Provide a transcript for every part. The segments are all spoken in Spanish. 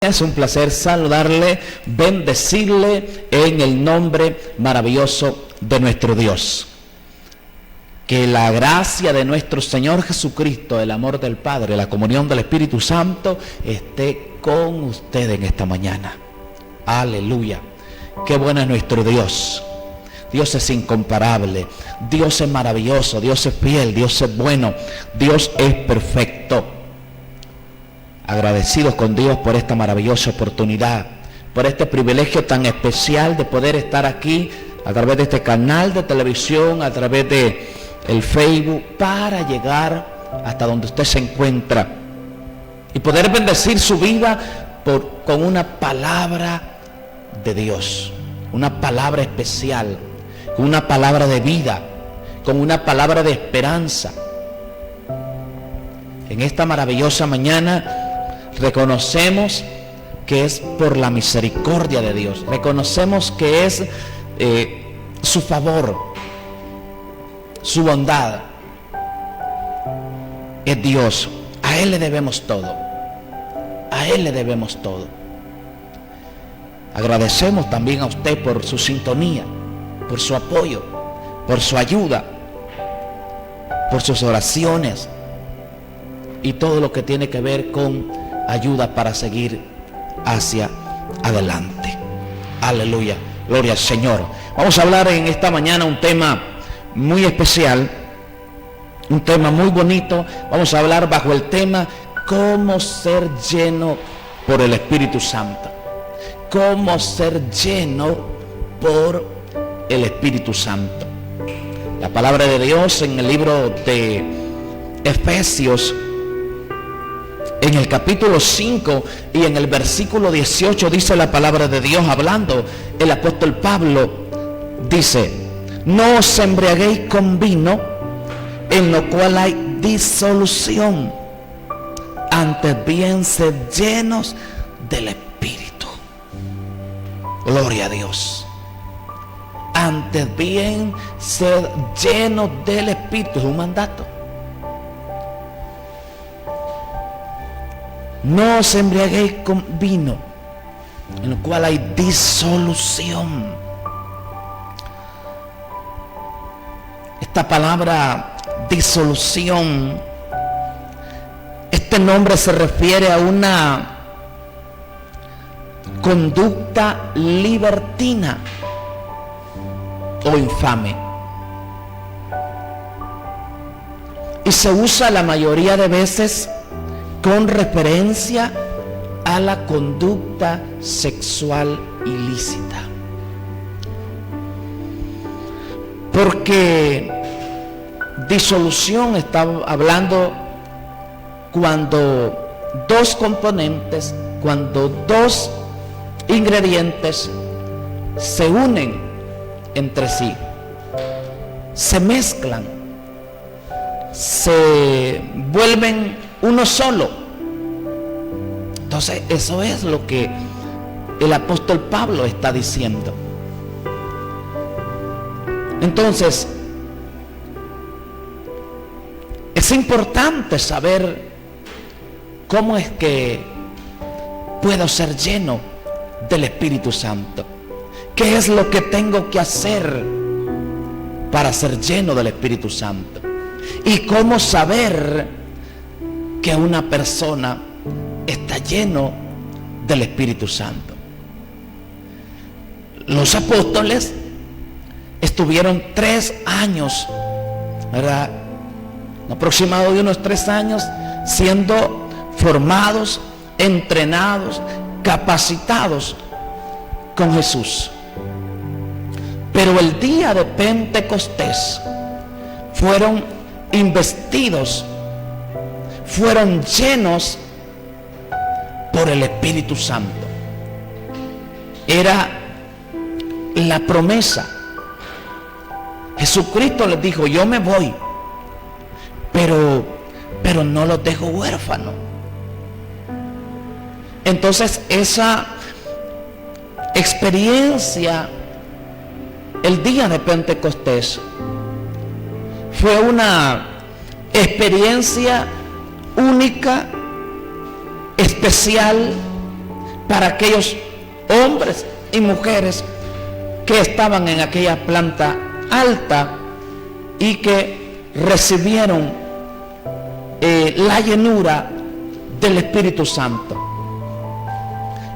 Es un placer saludarle, bendecirle en el nombre maravilloso de nuestro Dios. Que la gracia de nuestro Señor Jesucristo, el amor del Padre, la comunión del Espíritu Santo esté con usted en esta mañana. Aleluya. Qué bueno es nuestro Dios. Dios es incomparable, Dios es maravilloso, Dios es fiel, Dios es bueno, Dios es perfecto. Agradecidos con Dios por esta maravillosa oportunidad, por este privilegio tan especial de poder estar aquí a través de este canal de televisión, a través de el Facebook, para llegar hasta donde usted se encuentra y poder bendecir su vida con una palabra de Dios, una palabra especial, con una palabra de vida, con una palabra de esperanza. En esta maravillosa mañana reconocemos que es por la misericordia de Dios, reconocemos que es su favor, su bondad. Es Dios, a Él le debemos todo, a Él le debemos todo. Agradecemos también a usted por su sintonía, por su apoyo, por su ayuda, por sus oraciones y todo lo que tiene que ver con ayuda para seguir hacia adelante. Aleluya, gloria al Señor. Vamos a hablar en esta mañana un tema muy especial, un tema muy bonito. Vamos a hablar bajo el tema cómo ser lleno por el Espíritu Santo. Cómo ser lleno por el Espíritu Santo. La palabra de Dios en el libro de Efesios, en el capítulo 5 y en el versículo 18 dice la palabra de Dios, hablando el apóstol Pablo, dice: no os embriaguéis con vino, en lo cual hay disolución, antes bien sed llenos del Espíritu. Gloria a Dios. Antes bien sed llenos del Espíritu. Es un mandato. No os embriaguéis con vino, en lo cual hay disolución. Esta palabra disolución, este nombre se refiere a una conducta libertina o infame. Y se usa la mayoría de veces con referencia a la conducta sexual ilícita. Porque disolución está hablando cuando dos componentes, cuando dos ingredientes se unen entre sí, se mezclan, se vuelven uno solo. Entonces eso es lo que el apóstol Pablo está diciendo. Entonces es importante saber cómo es que puedo ser lleno del Espíritu Santo. ¿Qué es lo que tengo que hacer para ser lleno del Espíritu Santo? Y cómo saber que una persona está lleno del Espíritu Santo. Los apóstoles estuvieron 3 años, ¿verdad? Un aproximado de unos 3 años siendo formados, entrenados, capacitados con Jesús. Pero el día de Pentecostés fueron investidos, fueron llenos por el Espíritu Santo. Era la promesa. Jesucristo les dijo: yo me voy, pero no los dejo huérfanos. Entonces esa experiencia el día de Pentecostés fue una experiencia única, especial, para aquellos hombres y mujeres que estaban en aquella planta alta y que recibieron la llenura del Espíritu Santo,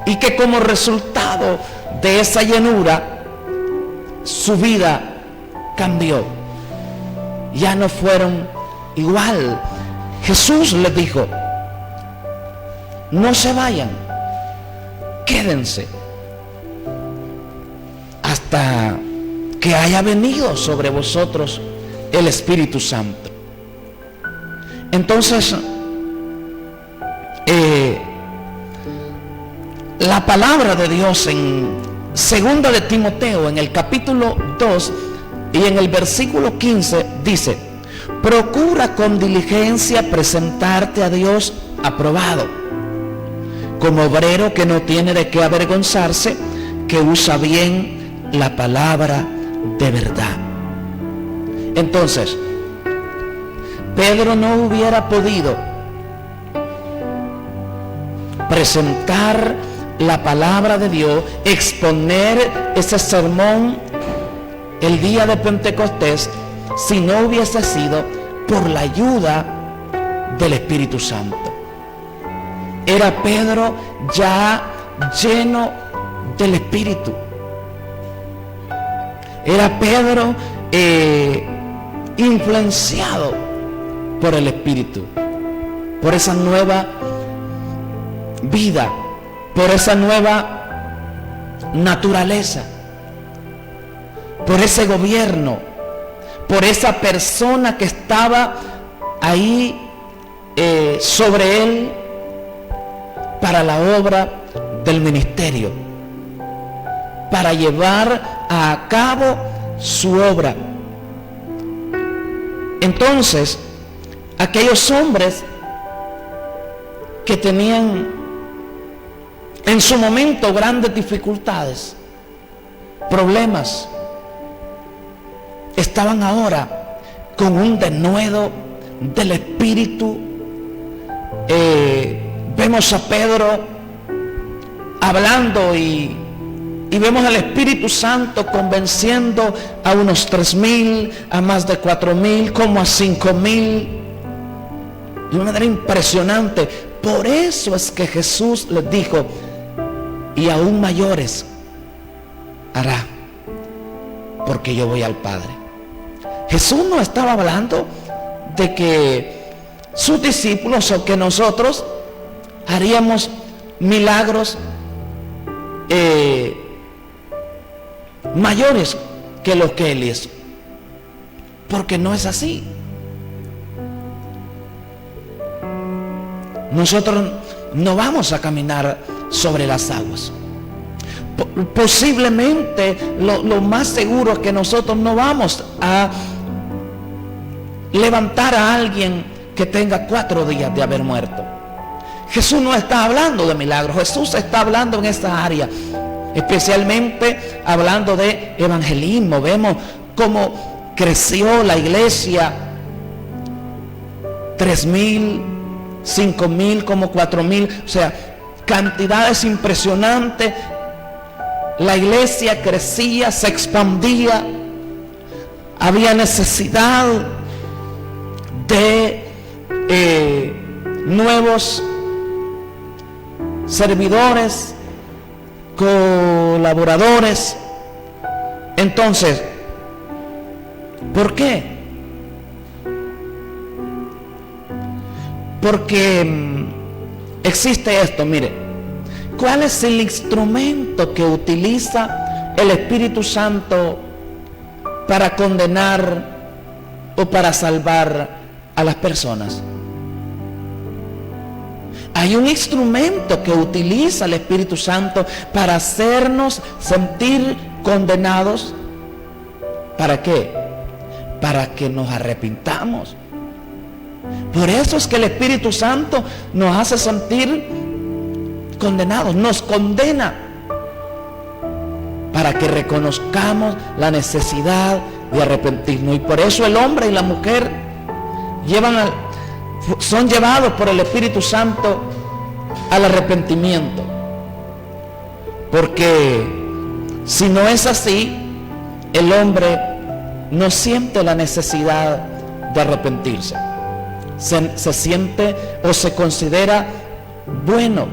y que como resultado de esa llenura su vida cambió. Ya no fueron igual. Jesús les dijo: no se vayan, quédense hasta que haya venido sobre vosotros el Espíritu Santo. Entonces, la palabra de Dios en 2 de Timoteo, en el capítulo 2 y en el versículo 15, dice: procura con diligencia presentarte a Dios aprobado, como obrero que no tiene de qué avergonzarse, que usa bien la palabra de verdad. Entonces, Pedro no hubiera podido presentar la palabra de Dios, exponer ese sermón el día de Pentecostés, si no hubiese sido por la ayuda del Espíritu Santo. Era Pedro ya lleno del Espíritu. Era Pedro influenciado por el Espíritu, por esa nueva vida, por esa nueva naturaleza, por ese gobierno, por esa persona que estaba ahí sobre él para la obra del ministerio, para llevar a cabo su obra. Entonces, aquellos hombres que tenían en su momento grandes dificultades, problemas, estaban ahora con un denuedo del Espíritu. Vemos a Pedro hablando y vemos al Espíritu Santo convenciendo a unos 3,000, a más de 4,000, como a 5,000, de una manera impresionante. Por eso es que Jesús les dijo: y aún mayores hará, porque yo voy al Padre. Jesús no estaba hablando de que sus discípulos o que nosotros haríamos milagros mayores que los que Él hizo, porque no es así. Nosotros no vamos a caminar sobre las aguas. Posiblemente lo más seguro es que nosotros no vamos a levantar a alguien que tenga 4 días de haber muerto. Jesús no está hablando de milagros. Jesús está hablando en esta área, especialmente hablando de evangelismo. Vemos cómo creció la iglesia: 3,000, 5,000, como 4,000, o sea, cantidades impresionantes. La iglesia crecía, se expandía, había necesidad de nuevos servidores, colaboradores. Entonces, ¿por qué? Porque existe esto, mire. ¿Cuál es el instrumento que utiliza el Espíritu Santo para condenar o para salvar a las personas? Hay un instrumento que utiliza el Espíritu Santo para hacernos sentir condenados. ¿Para qué? Para que nos arrepintamos. Por eso es que el Espíritu Santo nos hace sentir condenados, nos condena, para que reconozcamos la necesidad de arrepentirnos. Y por eso el hombre y la mujer son llevados por el Espíritu Santo al arrepentimiento. Porque si no es así, el hombre no siente la necesidad de arrepentirse. Se siente o se considera bueno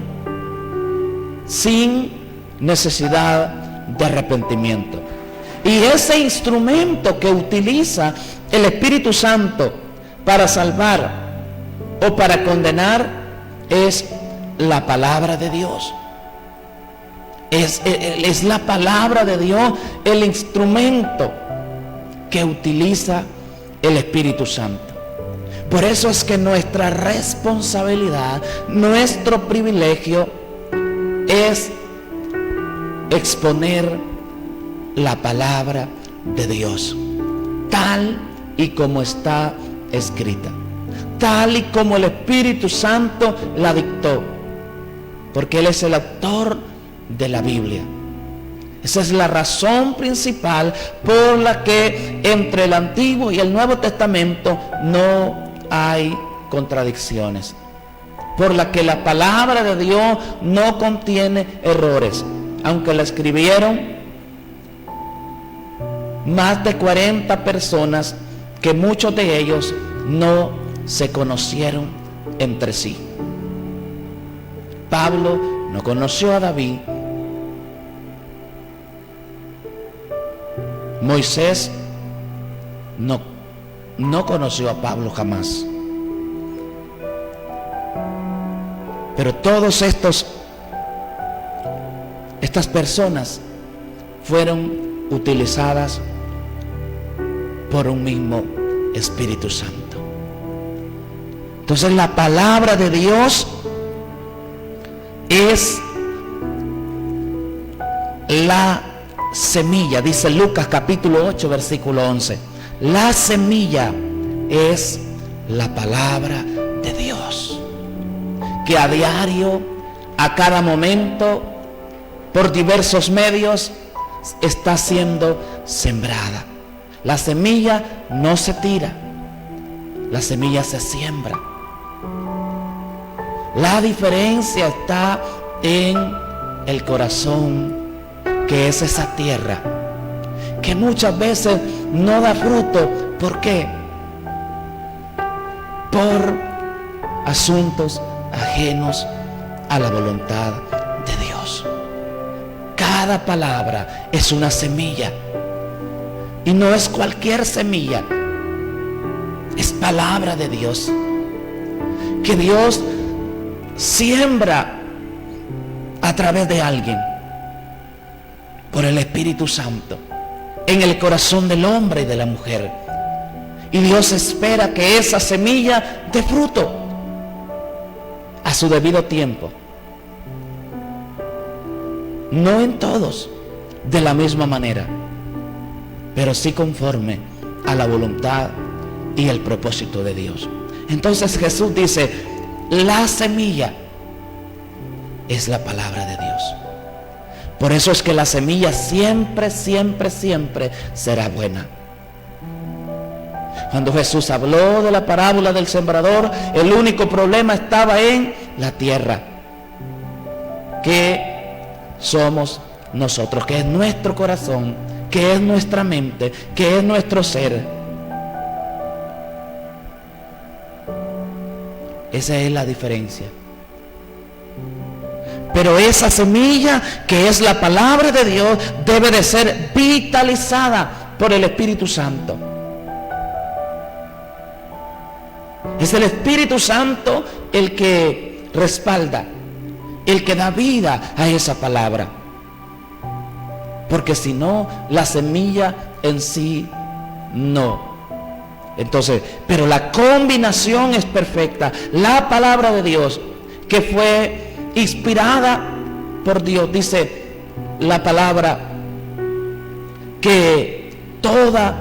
sin necesidad de arrepentimiento. Y ese instrumento que utiliza el Espíritu Santo para salvar o para condenar es la palabra de Dios. Es la palabra de Dios el instrumento que utiliza el Espíritu Santo. Por eso es que nuestra responsabilidad, nuestro privilegio es exponer la palabra de Dios tal y como está escrita, tal y como el Espíritu Santo la dictó, porque Él es el autor de la Biblia. Esa es la razón principal por la que entre el Antiguo y el Nuevo Testamento no hay contradicciones, por la que la palabra de Dios no contiene errores, aunque la escribieron más de 40 personas que muchos de ellos no se conocieron entre sí. Pablo no conoció a David. Moisés no conoció a Pablo jamás. Pero todos estas personas fueron utilizadas por un mismo Espíritu Santo. Entonces la palabra de Dios es la semilla, dice Lucas capítulo 8 versículo 11. La semilla es la palabra de Dios, que a diario, a cada momento, por diversos medios, está siendo sembrada. La semilla no se tira, la semilla se siembra. La diferencia está en el corazón, que es esa tierra, que muchas veces no da fruto. ¿Por qué? Por asuntos ajenos a la voluntad de Dios. Cada palabra es una semilla, y no es cualquier semilla, es palabra de Dios, que Dios siembra a través de alguien, por el Espíritu Santo, en el corazón del hombre y de la mujer. Y Dios espera que esa semilla dé fruto a su debido tiempo. No en todos de la misma manera, pero sí conforme a la voluntad y el propósito de Dios. Entonces Jesús dice, la semilla es la palabra de Dios. Por eso es que la semilla siempre, siempre, siempre será buena. Cuando Jesús habló de la parábola del sembrador, el único problema estaba en la tierra, que somos nosotros, que es nuestro corazón, que es nuestra mente, que es nuestro ser. Esa es la diferencia. Pero esa semilla, que es la palabra de Dios, debe de ser vitalizada por el Espíritu Santo. Es el Espíritu Santo el que respalda, el que da vida a esa palabra. Porque si no, la semilla en sí no. Entonces, pero la combinación es perfecta. La palabra de Dios, que fue inspirada por Dios, dice la palabra que toda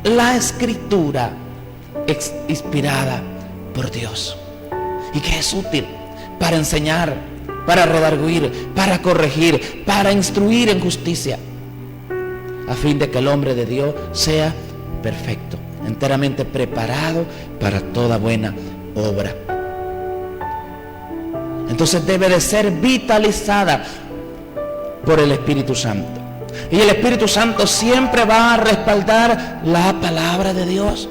la escritura es inspirada por Dios, y que es útil para enseñar, para redarguir, para corregir, para instruir en justicia, a fin de que el hombre de Dios sea perfecto, enteramente preparado para toda buena obra. Entonces debe de ser vitalizada por el Espíritu Santo. Y el Espíritu Santo siempre va a respaldar la palabra de Dios.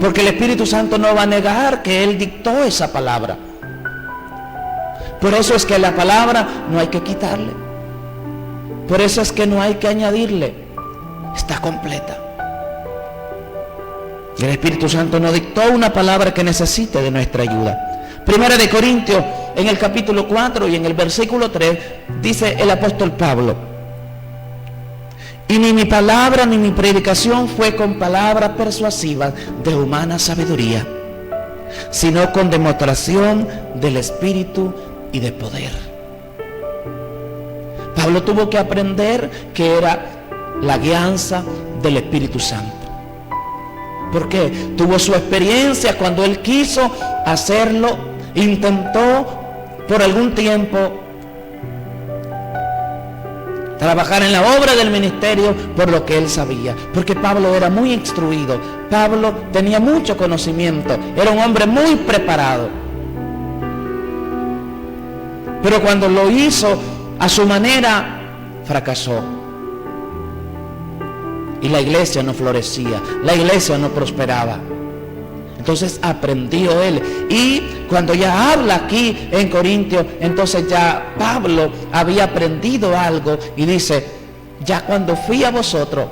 Porque el Espíritu Santo no va a negar que Él dictó esa palabra. Por eso es que la palabra no hay que quitarle. Por eso es que no hay que añadirle. Está completa. El Espíritu Santo no dictó una palabra que necesite de nuestra ayuda. Primera de Corintios, en el capítulo 4 y en el versículo 3, dice el apóstol Pablo: y ni mi palabra ni mi predicación fue con palabras persuasivas de humana sabiduría, sino con demostración del Espíritu y de poder. Pablo tuvo que aprender que era la guianza del Espíritu Santo. ¿Por qué? Tuvo su experiencia cuando él quiso hacerlo, intentó por algún tiempo trabajar en la obra del ministerio por lo que él sabía, porque Pablo era muy instruido, Pablo tenía mucho conocimiento, era un hombre muy preparado. Pero cuando lo hizo a su manera, fracasó. Y la iglesia no florecía, la iglesia no prosperaba. Entonces aprendió él. Y cuando ya habla aquí en Corintios, entonces ya Pablo había aprendido algo y dice: ya cuando fui a vosotros,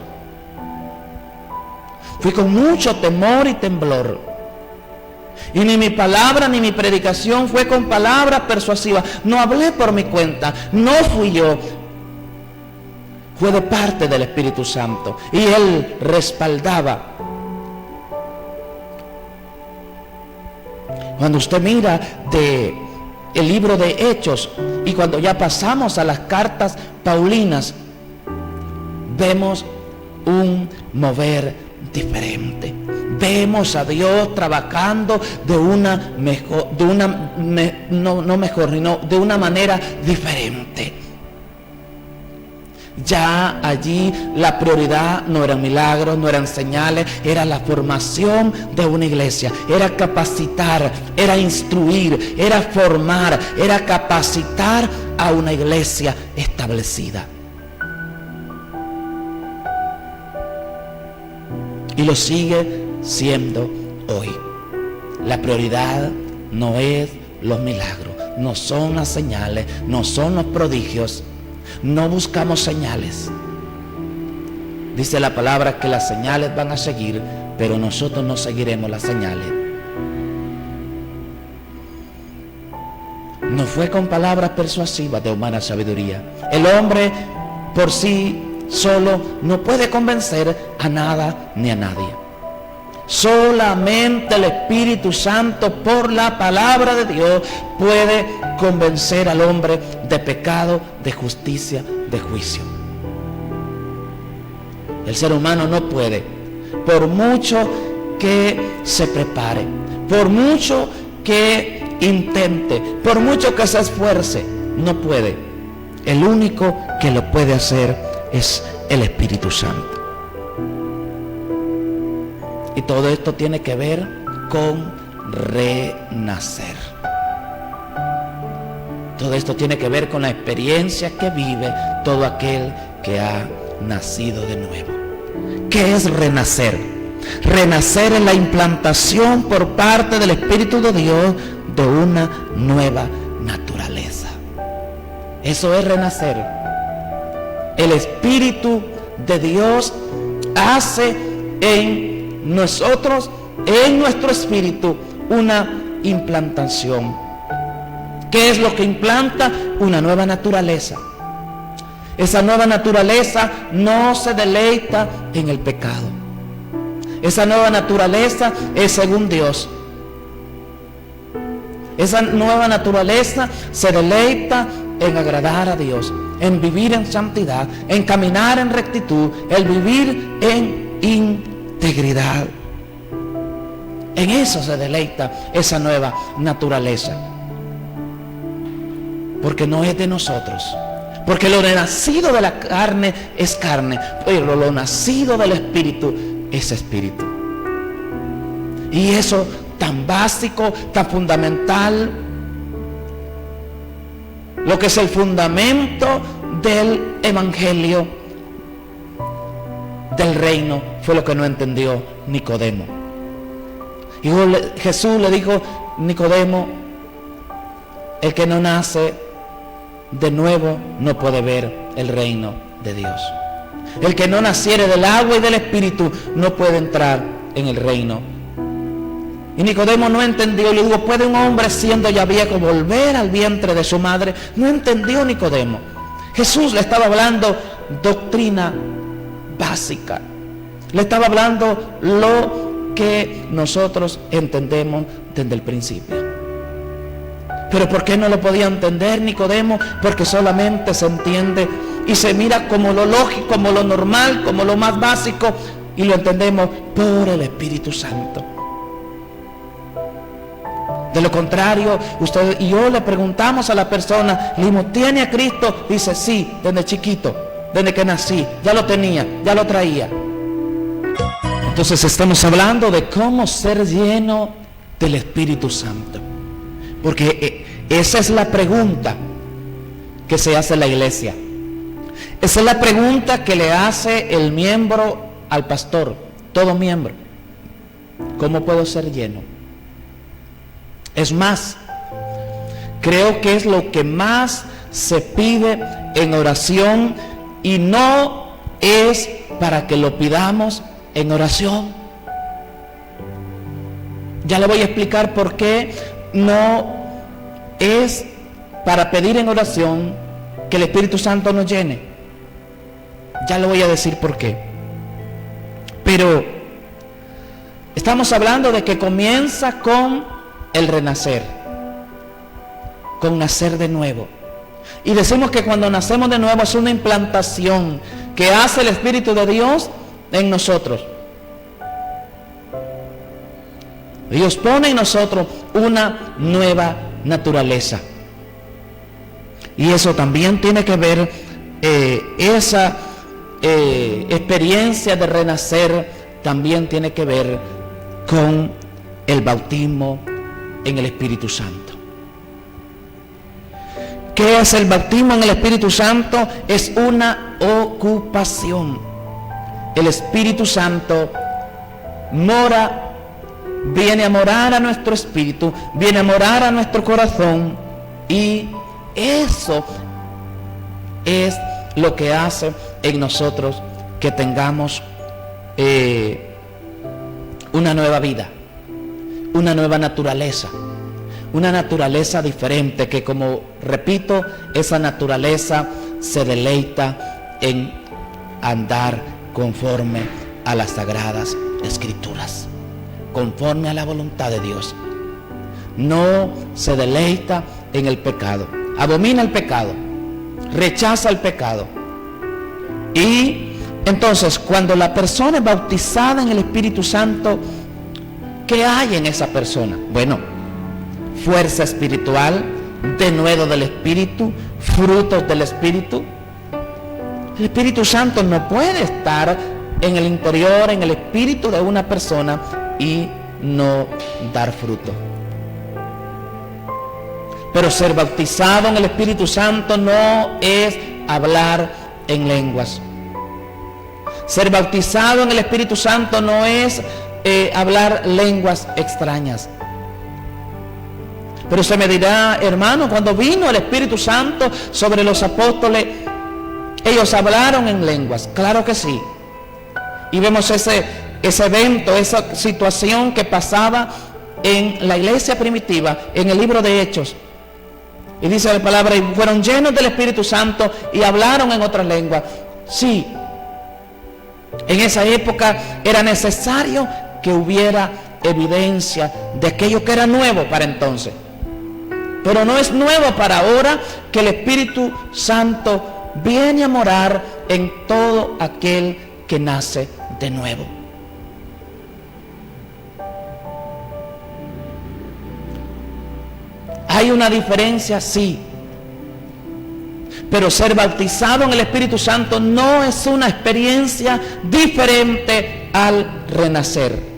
fui con mucho temor y temblor. Y ni mi palabra ni mi predicación fue con palabras persuasivas. No hablé por mi cuenta, no fui yo. Fue de parte del Espíritu Santo. Y él respaldaba. Cuando usted mira el libro de Hechos y cuando ya pasamos a las cartas paulinas, vemos un mover diferente. Vemos a Dios trabajando de una manera diferente. Ya allí la prioridad no eran milagros, no eran señales, era la formación de una iglesia, era capacitar, era instruir, era formar, era capacitar a una iglesia establecida. Y lo sigue siendo hoy. La prioridad no es los milagros, no son las señales, no son los prodigios. No buscamos señales. Dice la palabra que las señales van a seguir, pero nosotros no seguiremos las señales. No fue con palabras persuasivas de humana sabiduría. El hombre por sí solo no puede convencer a nada ni a nadie. Solamente el Espíritu Santo, por la palabra de Dios, puede convencer al hombre de pecado, de justicia, de juicio. El ser humano no puede, por mucho que se prepare, por mucho que intente, por mucho que se esfuerce, no puede. El único que lo puede hacer es el Espíritu Santo. Y todo esto tiene que ver con renacer. Todo esto tiene que ver con la experiencia que vive todo aquel que ha nacido de nuevo. ¿Qué es renacer? Renacer es la implantación por parte del Espíritu de Dios de una nueva naturaleza. Eso es renacer. El Espíritu de Dios hace en nosotros, en nuestro espíritu, una implantación. ¿Qué es lo que implanta? Una nueva naturaleza. Esa nueva naturaleza no se deleita en el pecado. Esa nueva naturaleza es según Dios. Esa nueva naturaleza se deleita en agradar a Dios, en vivir en santidad, en caminar en rectitud, en vivir en integridad. En eso se deleita esa nueva naturaleza. Porque no es de nosotros. Porque lo nacido de la carne es carne, pero lo nacido del Espíritu es espíritu. Y eso tan básico, tan fundamental, lo que es el fundamento del evangelio del reino fue lo que no entendió Nicodemo. Y Jesús le dijo: Nicodemo, el que no nace de nuevo no puede ver el reino de Dios. El que no naciere del agua y del espíritu no puede entrar en el reino. Y Nicodemo no entendió. Le digo: ¿puede un hombre siendo ya viejo volver al vientre de su madre? No entendió Nicodemo. Jesús le estaba hablando doctrina básica. Le estaba hablando lo que nosotros entendemos desde el principio. Pero ¿por qué no lo podía entender Nicodemo? Porque solamente se entiende y se mira como lo lógico, como lo normal, como lo más básico, y lo entendemos por el Espíritu Santo. De lo contrario, usted y yo le preguntamos a la persona, le dijimos: ¿tiene a Cristo? Dice: sí, desde chiquito, desde que nací, ya lo tenía, ya lo traía. Entonces estamos hablando de cómo ser lleno del Espíritu Santo. Porque esa es la pregunta que se hace en la iglesia. Esa es la pregunta que le hace el miembro al pastor, todo miembro. ¿Cómo puedo ser lleno? Es más, creo que es lo que más se pide en oración, y no es para que lo pidamos en oración. Ya le voy a explicar por qué no es para pedir en oración que el Espíritu Santo nos llene. Ya le voy a decir por qué. Pero estamos hablando de que comienza con el renacer, con nacer de nuevo. Y decimos que cuando nacemos de nuevo es una implantación que hace el Espíritu de Dios en nosotros. Dios pone en nosotros una nueva naturaleza. Y eso también tiene que ver, esa experiencia de renacer también tiene que ver con el bautismo en el Espíritu Santo. ¿Qué es el bautismo en el Espíritu Santo? Es una ocupación. El Espíritu Santo viene a morar a nuestro espíritu, viene a morar a nuestro corazón, y eso es lo que hace en nosotros que tengamos una nueva vida, una nueva naturaleza, una naturaleza diferente, que, como repito, esa naturaleza se deleita en andar conforme a las Sagradas Escrituras, conforme a la voluntad de Dios. No se deleita en el pecado, abomina el pecado, rechaza el pecado. Y entonces, cuando la persona es bautizada en el Espíritu Santo, ¿qué hay en esa persona? Bueno, fuerza espiritual, denuedo del Espíritu, frutos del Espíritu. El Espíritu Santo no puede estar en el interior, en el espíritu de una persona, y no dar fruto. Pero ser bautizado en el Espíritu Santo no es hablar en lenguas. Ser bautizado en el Espíritu Santo no es hablar lenguas extrañas. Pero se me dirá: hermano, cuando vino el Espíritu Santo sobre los apóstoles, ellos hablaron en lenguas. Claro que sí. Y vemos ese evento, esa situación que pasaba en la iglesia primitiva, en el libro de Hechos. Y dice la palabra: y fueron llenos del Espíritu Santo y hablaron en otras lenguas. Sí, en esa época era necesario que hubiera evidencia de aquello que era nuevo para entonces. Pero no es nuevo para ahora, que el Espíritu Santo viene a morar en todo aquel que nace de nuevo. ¿Hay una diferencia? Sí. Pero ser bautizado en el Espíritu Santo no es una experiencia diferente al renacer.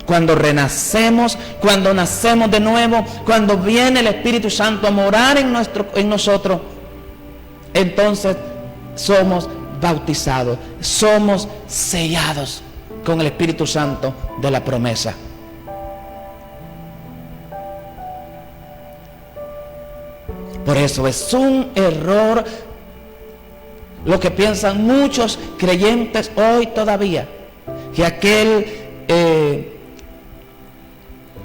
Cuando renacemos, cuando nacemos de nuevo, cuando viene el Espíritu Santo a morar en nosotros, entonces somos bautizados, somos sellados con el Espíritu Santo de la promesa. Por eso es un error lo que piensan muchos creyentes hoy todavía, que aquel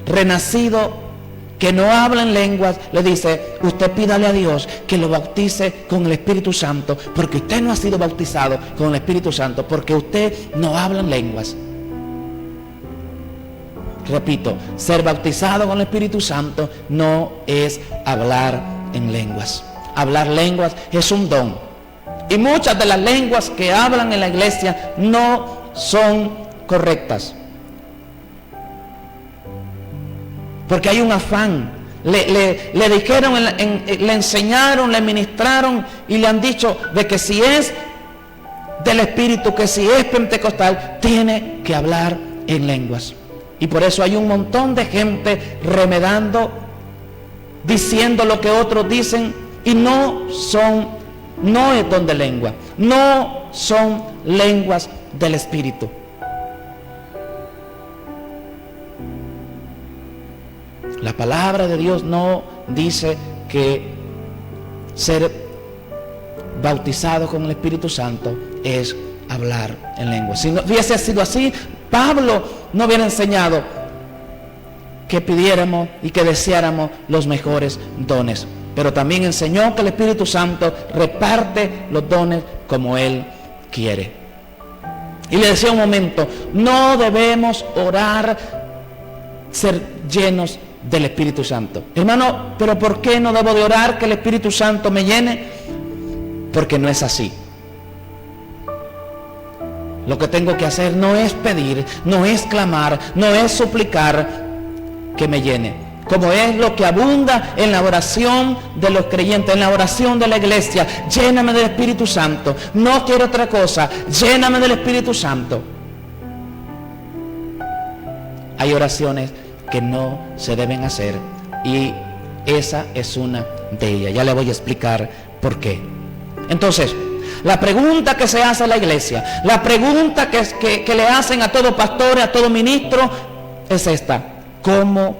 renacido que no habla en lenguas le dice: usted pídale a Dios que lo bautice con el Espíritu Santo, porque usted no ha sido bautizado con el Espíritu Santo, porque usted no habla en lenguas. Repito, ser bautizado con el Espíritu Santo no es hablar en lenguas. Hablar lenguas es un don, y muchas de las lenguas que hablan en la iglesia no son correctas, porque hay un afán. Le dijeron, le enseñaron, le ministraron y le han dicho de que si es del Espíritu, que si es pentecostal, tiene que hablar en lenguas. Y por eso hay un montón de gente remedando, diciendo lo que otros dicen, y no es don de lengua, no son lenguas del Espíritu. La palabra de Dios no dice que ser bautizado con el Espíritu Santo es hablar en lengua. Si no hubiese sido así, Pablo no hubiera enseñado que pidiéramos y que deseáramos los mejores dones. Pero también enseñó que el Espíritu Santo reparte los dones como Él quiere. Y le decía un momento, no debemos orar ser llenos del Espíritu Santo. Hermano, ¿pero por qué no debo de orar que el Espíritu Santo me llene? Porque no es así. Lo que tengo que hacer no es pedir, no es clamar, no es suplicar que me llene, como es lo que abunda en la oración de los creyentes, en la oración de la iglesia. Lléname del Espíritu Santo, no quiero otra cosa, lléname del Espíritu Santo. Hay oraciones que no se deben hacer, y esa es una de ellas. Ya le voy a explicar por qué. Entonces, la pregunta que se hace a la iglesia, la pregunta que le hacen a todo pastor, a todo ministro, es esta: ¿cómo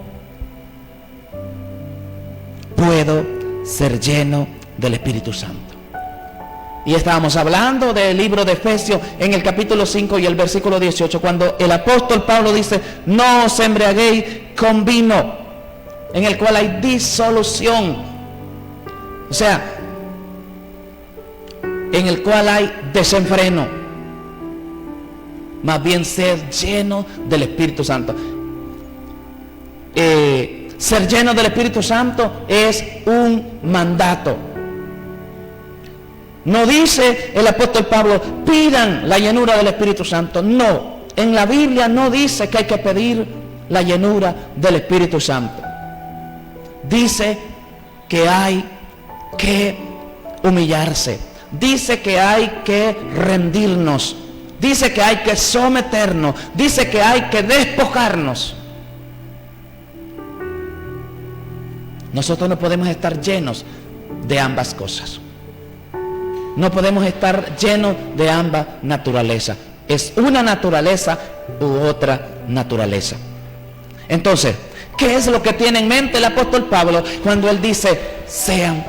puedo ser lleno del Espíritu Santo? Y estábamos hablando del libro de Efesios en el capítulo 5 y el versículo 18, cuando el apóstol Pablo dice: no os embriaguéis con vino, en el cual hay disolución, o sea, en el cual hay desenfreno, más bien ser lleno del Espíritu Santo. Ser lleno del Espíritu Santo es un mandato. No dice el apóstol Pablo: pidan la llenura del Espíritu Santo. No, en la Biblia no dice que hay que pedir la llenura del Espíritu Santo. Dice que hay que humillarse, dice que hay que rendirnos, dice que hay que someternos, dice que hay que despojarnos. Nosotros no podemos estar llenos de ambas cosas. No podemos estar llenos de ambas naturalezas. Es una naturaleza u otra naturaleza. Entonces, ¿qué es lo que tiene en mente el apóstol Pablo cuando él dice: sean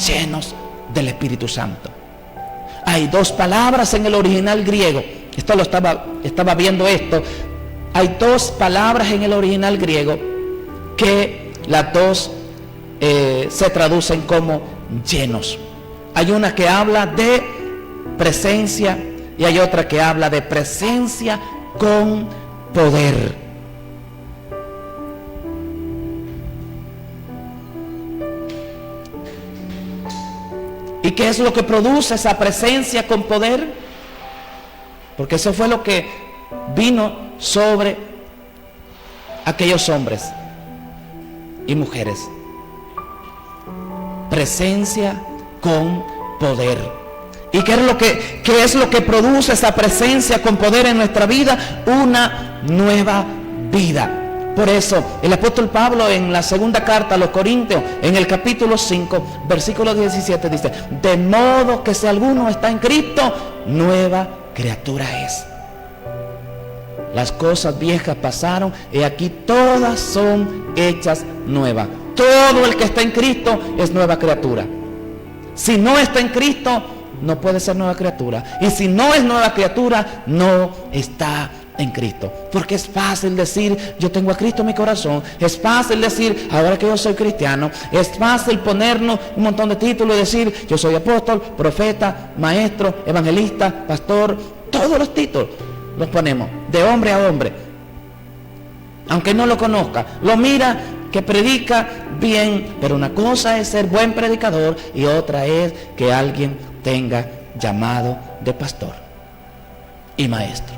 llenos del Espíritu Santo? Hay dos palabras en el original griego. Esto lo estaba viendo esto. Hay dos palabras en el original griego que las dos se traducen como llenos. Hay una que habla de presencia y hay otra que habla de presencia con poder. ¿Y qué es lo que produce esa presencia con poder? Porque eso fue lo que vino sobre aquellos hombres y mujeres. Presencia con poder. ¿Y qué es lo que produce esa presencia con poder en nuestra vida? Una nueva vida. Por eso el apóstol Pablo en la segunda carta a los Corintios, en el capítulo 5, versículo 17 dice: de modo que si alguno está en Cristo, nueva criatura es. Las cosas viejas pasaron y aquí todas son hechas nuevas. Todo el que está en Cristo es nueva criatura. Si no está en Cristo, no puede ser nueva criatura. Y si no es nueva criatura, no está en Cristo. Porque es fácil decir: yo tengo a Cristo en mi corazón. Es fácil decir: ahora que yo soy cristiano. Es fácil ponernos un montón de títulos y decir: yo soy apóstol, profeta, maestro, evangelista, pastor. Todos los títulos los ponemos de hombre a hombre, aunque no lo conozca. Lo mira que predica bien, pero una cosa es ser buen predicador y otra es que alguien tenga llamado de pastor y maestro,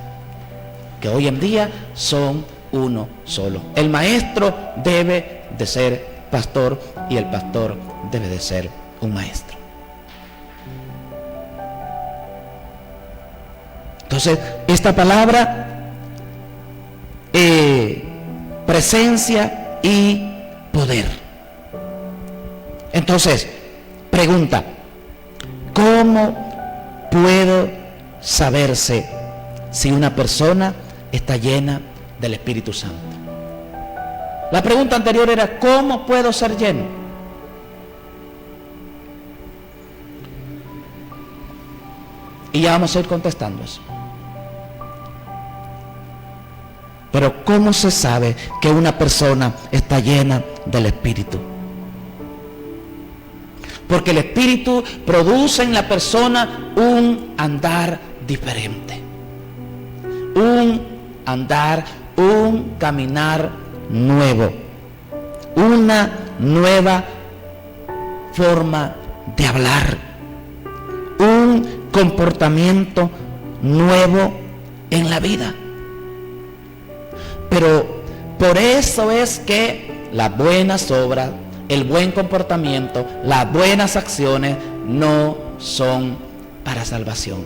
que hoy en día son uno solo. El maestro debe de ser pastor y el pastor debe de ser un maestro. Entonces, esta palabra presencia y poder. Entonces, pregunta: ¿cómo puedo saberse si una persona está llena del Espíritu Santo? La pregunta anterior era: ¿cómo puedo ser lleno? Y ya vamos a ir contestando eso. Pero ¿cómo se sabe que una persona está llena del Espíritu? Porque el Espíritu produce en la persona un andar diferente. Un andar, un caminar nuevo. Una nueva forma de hablar. Un comportamiento nuevo en la vida. Pero por eso es que las buenas obras, el buen comportamiento, las buenas acciones no son para salvación.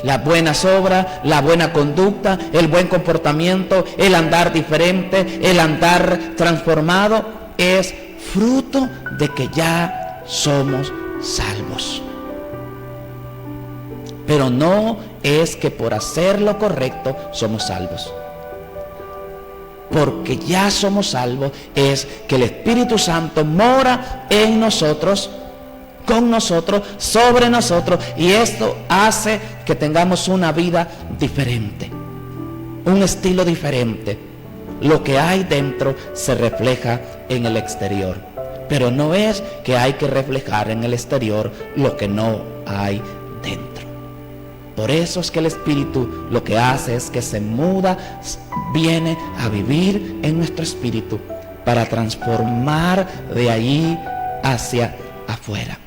Las buenas obras, la buena conducta, el buen comportamiento, el andar diferente, el andar transformado es fruto de que ya somos salvos. Pero no es que por hacer lo correcto somos salvos. Porque ya somos salvos es que el Espíritu Santo mora en nosotros, con nosotros, sobre nosotros, y esto hace que tengamos una vida diferente, un estilo diferente. Lo que hay dentro se refleja en el exterior, pero no es que hay que reflejar en el exterior lo que no hay dentro. Por eso es que el Espíritu lo que hace es que se muda, viene a vivir en nuestro espíritu para transformar de ahí hacia afuera.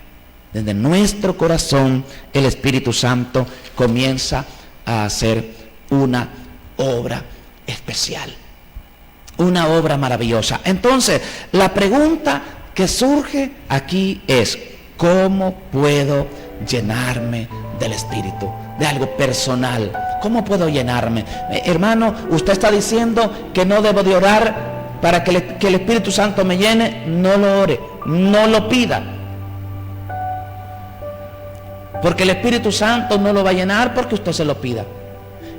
Desde nuestro corazón el Espíritu Santo comienza a hacer una obra especial, una obra maravillosa. Entonces, la pregunta que surge aquí es: ¿cómo puedo llenarme del Espíritu? De algo personal. ¿Cómo puedo llenarme? Hermano, usted está diciendo que no debo de orar para que el Espíritu Santo me llene. No lo ore, no lo pida, porque el Espíritu Santo no lo va a llenar porque usted se lo pida.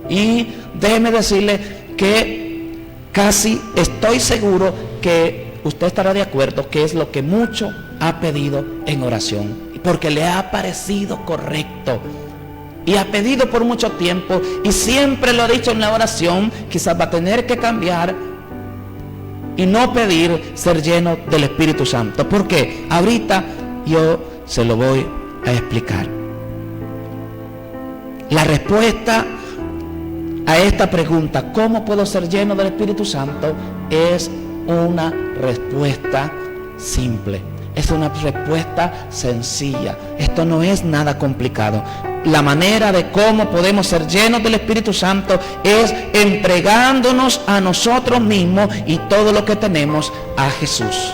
Y déjeme decirle que casi estoy seguro que usted estará de acuerdo que es lo que mucho ha pedido en oración, porque le ha parecido correcto y ha pedido por mucho tiempo y siempre lo ha dicho en la oración. Quizás va a tener que cambiar y no pedir ser lleno del Espíritu Santo. ¿Por qué? Ahorita yo se lo voy a explicar. La respuesta a esta pregunta, ¿cómo puedo ser lleno del Espíritu Santo?, es una respuesta simple. Es una respuesta sencilla. Esto no es nada complicado. La manera de cómo podemos ser llenos del Espíritu Santo es entregándonos a nosotros mismos y todo lo que tenemos a Jesús.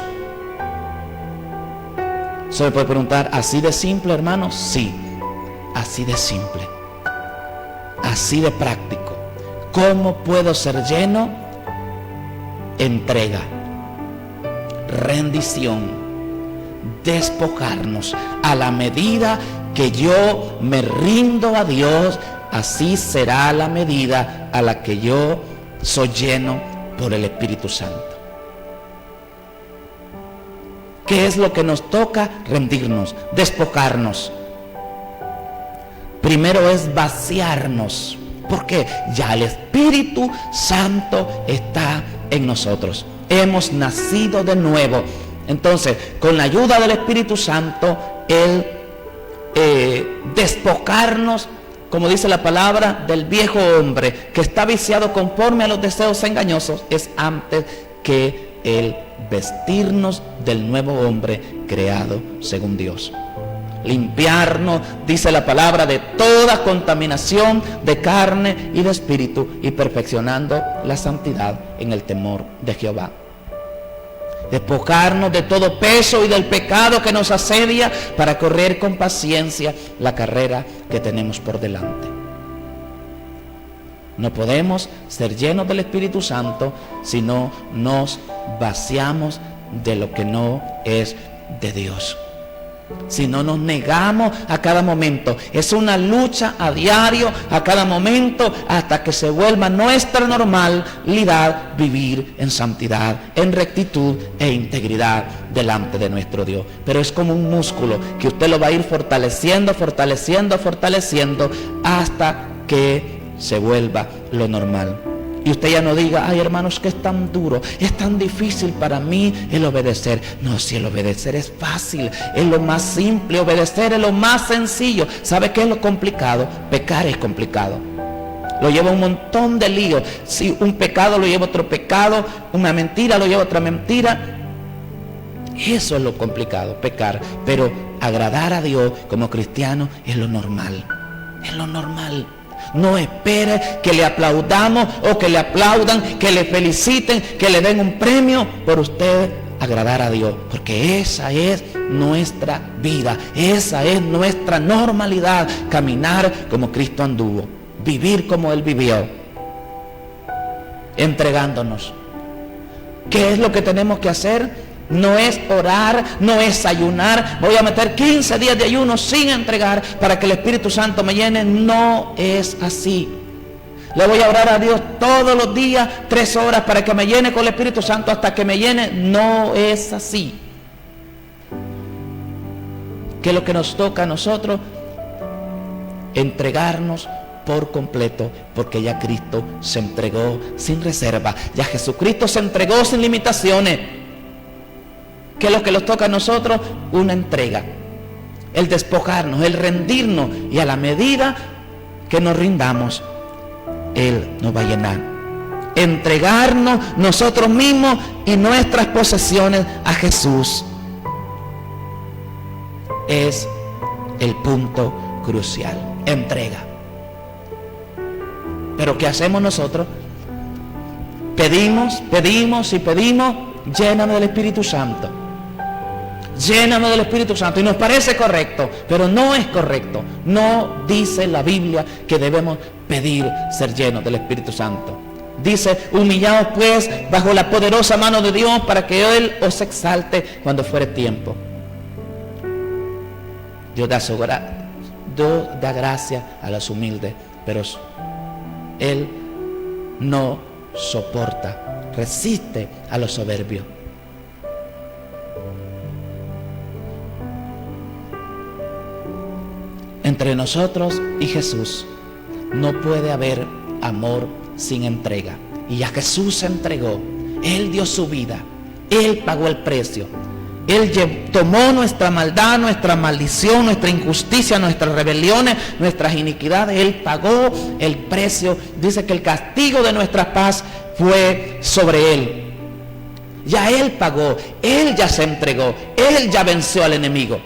¿Se me puede preguntar, así de simple, hermano? Sí, así de simple, así de práctico. ¿Cómo puedo ser lleno? Entrega, rendición, despojarnos. A la medida que yo me rindo a Dios, así será la medida a la que yo soy lleno por el Espíritu Santo. ¿Qué es lo que nos toca? Rendirnos, despojarnos. Primero es vaciarnos, porque ya el Espíritu Santo está en nosotros. Hemos nacido de nuevo. Entonces, con la ayuda del Espíritu Santo, el despojarnos, como dice la palabra, del viejo hombre que está viciado conforme a los deseos engañosos, es antes que el vestirnos del nuevo hombre creado según Dios. Limpiarnos, dice la palabra, de toda contaminación de carne y de espíritu, y perfeccionando la santidad en el temor de Jehová. Despojarnos de todo peso y del pecado que nos asedia para correr con paciencia la carrera que tenemos por delante. No podemos ser llenos del Espíritu Santo si no nos vaciamos de lo que no es de Dios. Si no nos negamos a cada momento. Es una lucha a diario, a cada momento, hasta que se vuelva nuestra normalidad vivir en santidad, en rectitud e integridad delante de nuestro Dios. Pero es como un músculo que usted lo va a ir fortaleciendo, fortaleciendo, fortaleciendo, hasta que se vuelva lo normal. Y usted ya no diga, ay hermanos, que es tan duro, es tan difícil para mí el obedecer. No, si el obedecer es fácil, es lo más simple, obedecer es lo más sencillo. ¿Sabe qué es lo complicado? Pecar es complicado. Lo lleva un montón de líos. Si un pecado lo lleva otro pecado, una mentira lo lleva otra mentira. Eso es lo complicado, pecar. Pero agradar a Dios como cristiano es lo normal. Es lo normal. No espere que le aplaudamos o que le aplaudan, que le feliciten, que le den un premio por usted agradar a Dios. Porque esa es nuestra vida, esa es nuestra normalidad. Caminar como Cristo anduvo, vivir como Él vivió, entregándonos. ¿Qué es lo que tenemos que hacer? No es orar, no es ayunar. Voy a meter 15 días de ayuno sin entregar para que el Espíritu Santo me llene. No es así. Le voy a orar a Dios todos los días 3 horas para que me llene con el Espíritu Santo hasta que me llene. No es así. ¿Qué es lo que nos toca a nosotros? Entregarnos por completo, porque ya Cristo se entregó sin reserva. Ya Jesucristo se entregó sin limitaciones. ¿Qué es lo que nos toca a nosotros? Una entrega, el despojarnos, el rendirnos, y a la medida que nos rindamos, Él nos va a llenar. Entregarnos nosotros mismos y nuestras posesiones a Jesús es el punto crucial. Entrega. Pero ¿qué hacemos nosotros? Pedimos y pedimos, lléname del Espíritu Santo. Lléname del Espíritu Santo. Y nos parece correcto, pero no es correcto. No dice la Biblia que debemos pedir ser llenos del Espíritu Santo. Dice, humillaos pues bajo la poderosa mano de Dios para que Él os exalte cuando fuere tiempo. Dios da gracia a los humildes, pero Él no soporta, resiste a los soberbios. Entre nosotros y Jesús no puede haber amor sin entrega. Y ya Jesús se entregó. Él dio su vida. Él pagó el precio. Él tomó nuestra maldad, nuestra maldición, nuestra injusticia, nuestras rebeliones, nuestras iniquidades. Él pagó el precio. Dice que el castigo de nuestra paz fue sobre Él. Ya Él pagó. Él ya se entregó. Él ya venció al enemigo.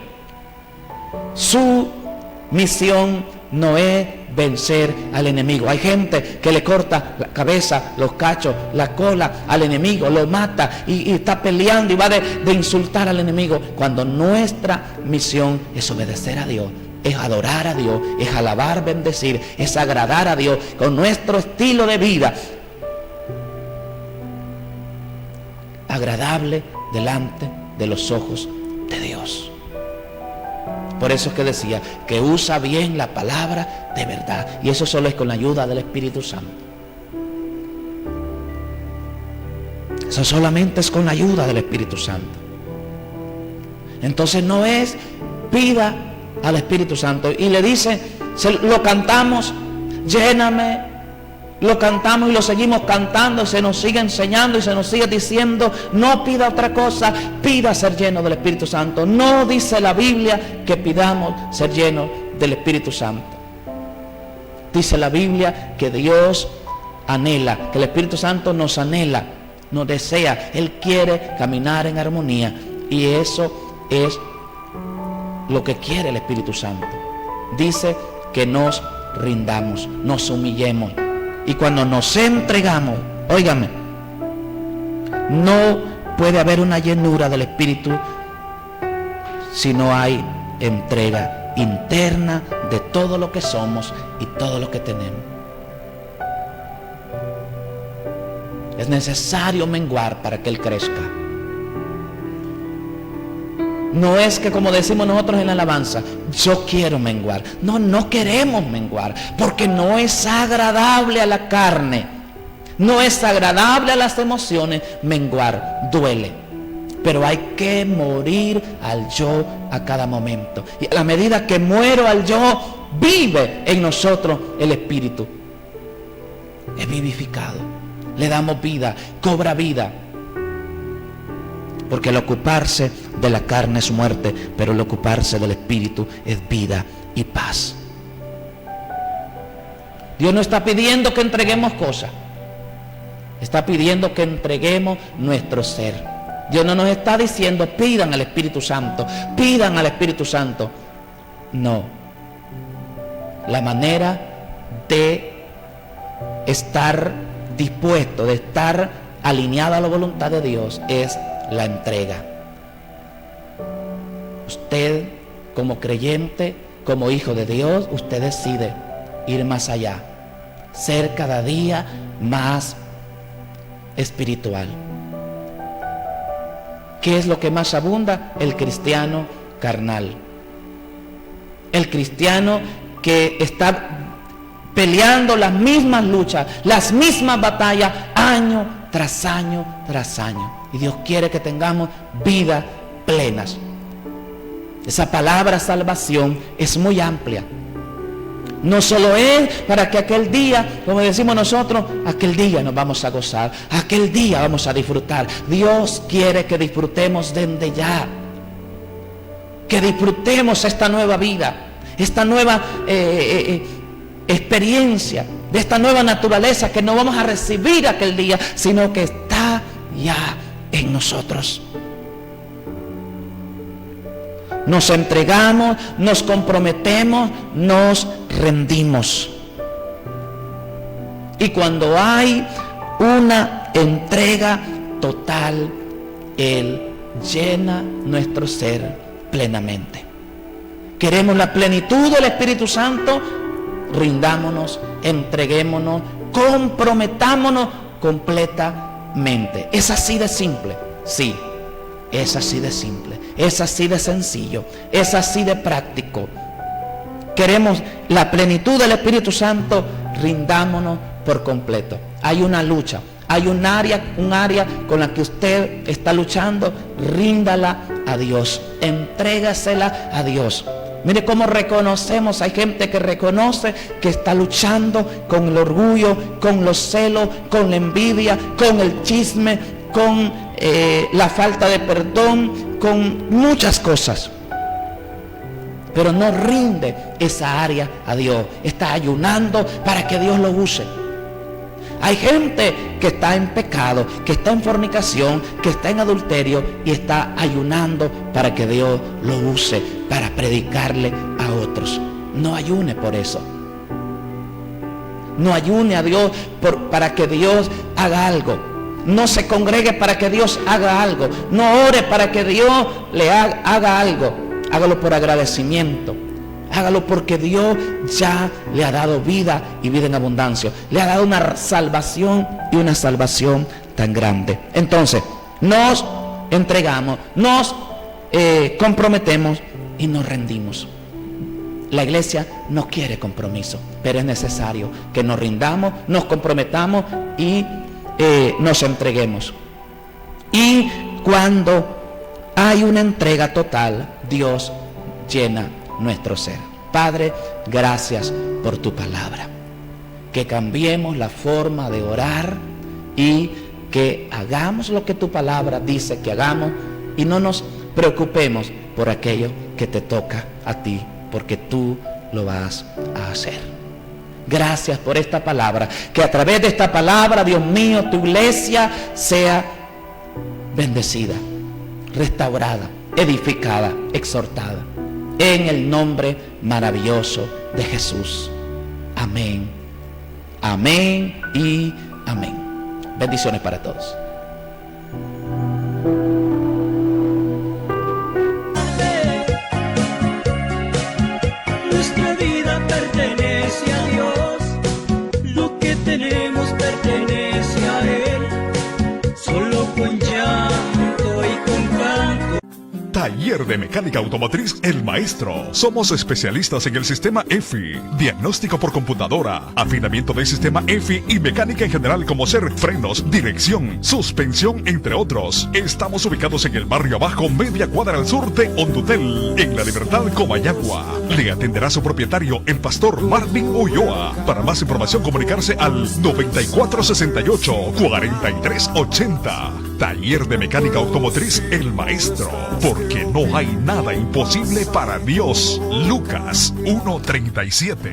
Su misión no es vencer al enemigo. Hay gente que le corta la cabeza, los cachos, la cola al enemigo, lo mata y está peleando y va de insultar al enemigo, cuando nuestra misión es obedecer a Dios, es adorar a Dios, es alabar, bendecir, es agradar a Dios con nuestro estilo de vida agradable delante de los ojos de Dios. Por eso es que decía que usa bien la palabra de verdad, y eso solo es con la ayuda del Espíritu Santo. Eso solamente es con la ayuda del Espíritu Santo. Entonces no es pida al Espíritu Santo y le dice, lo cantamos, lléname, lo cantamos y lo seguimos cantando, se nos sigue enseñando y se nos sigue diciendo, no pida otra cosa, pida ser lleno del Espíritu Santo. No dice la Biblia que pidamos ser llenos del Espíritu Santo. Dice la Biblia que Dios anhela, que el Espíritu Santo nos anhela, nos desea, Él quiere caminar en armonía, y eso es lo que quiere el Espíritu Santo. Dice que nos rindamos, nos humillemos. Y cuando nos entregamos, óigame, no puede haber una llenura del Espíritu si no hay entrega interna de todo lo que somos y todo lo que tenemos. Es necesario menguar para que Él crezca. No es que, como decimos nosotros en la alabanza, yo quiero menguar. No, no queremos menguar, porque no es agradable a la carne, no es agradable a las emociones. Menguar duele, pero hay que morir al yo a cada momento. Y a la medida que muero al yo, vive en nosotros el Espíritu. Es vivificado, le damos vida, cobra vida. Porque el ocuparse de la carne es muerte, pero el ocuparse del Espíritu es vida y paz. Dios no está pidiendo que entreguemos cosas, está pidiendo que entreguemos nuestro ser. Dios no nos está diciendo pidan al Espíritu Santo, pidan al Espíritu Santo. No. La manera de estar dispuesto, de estar alineado a la voluntad de Dios es la entrega. Usted, como creyente, como hijo de Dios, usted decide ir más allá, ser cada día más espiritual. ¿Qué es lo que más abunda? El cristiano carnal. El cristiano que está peleando las mismas luchas, las mismas batallas, año tras año tras año. Y Dios quiere que tengamos vidas plenas. Esa palabra salvación es muy amplia. No solo es para que aquel día, como decimos nosotros, aquel día nos vamos a gozar, aquel día vamos a disfrutar. Dios quiere que disfrutemos desde ya, que disfrutemos esta nueva vida, esta nueva experiencia, de esta nueva naturaleza que no vamos a recibir aquel día, sino que está ya en nosotros. Nos entregamos, nos comprometemos, nos rendimos. Y cuando hay una entrega total, Él llena nuestro ser plenamente. Queremos la plenitud del Espíritu Santo, rindámonos, entreguémonos, comprometámonos completamente. Es así de simple, sí, es así de simple, es así de sencillo, es así de práctico. Queremos la plenitud del Espíritu Santo, rindámonos por completo. Hay una lucha, hay un área con la que usted está luchando, ríndala a Dios, entrégasela a Dios. Mire cómo reconocemos, hay gente que reconoce que está luchando con el orgullo, con los celos, con la envidia, con el chisme, con la falta de perdón, con muchas cosas. Pero no rinde esa área a Dios, está ayunando para que Dios lo use. Hay gente que está en pecado, que está en fornicación, que está en adulterio y está ayunando para que Dios lo use, para predicarle a otros. No ayune por eso. No ayune a Dios para que Dios haga algo. No se congregue para que Dios haga algo. No ore para que Dios le haga algo. Hágalo por agradecimiento. Hágalo porque Dios ya le ha dado vida y vida en abundancia. Le ha dado una salvación y una salvación tan grande. Entonces, nos entregamos, nos comprometemos y nos rendimos. La iglesia no quiere compromiso, pero es necesario que nos rindamos, nos comprometamos y nos entreguemos. Y cuando hay una entrega total, Dios llena nuestro ser. Padre, gracias por tu palabra. Que cambiemos la forma de orar y que hagamos lo que tu palabra dice que hagamos y no nos preocupemos por aquello que te toca a ti, porque tú lo vas a hacer. Gracias por esta palabra, que a través de esta palabra, Dios mío, tu iglesia sea bendecida, restaurada, edificada, exhortada, en el nombre maravilloso de Jesús. Amén, amén y amén. Bendiciones para todos. Nuestra vida pertenece a Dios, lo que tenemos pertenece a Él, solo con llanto y con canto. Taller de Mecánica Automotriz El Maestro. Somos especialistas en el sistema EFI, diagnóstico por computadora, afinamiento del sistema EFI y mecánica en general como ser frenos, dirección, suspensión, entre otros. Estamos ubicados en el barrio Abajo, media cuadra al sur de Hondutel, en La Libertad, Comayagua. Le atenderá su propietario, el pastor Marvin Ulloa. Para más información, comunicarse al 9468-4380. Taller de Mecánica Automotriz El Maestro, porque no hay nada imposible para Dios. Lucas 1:37.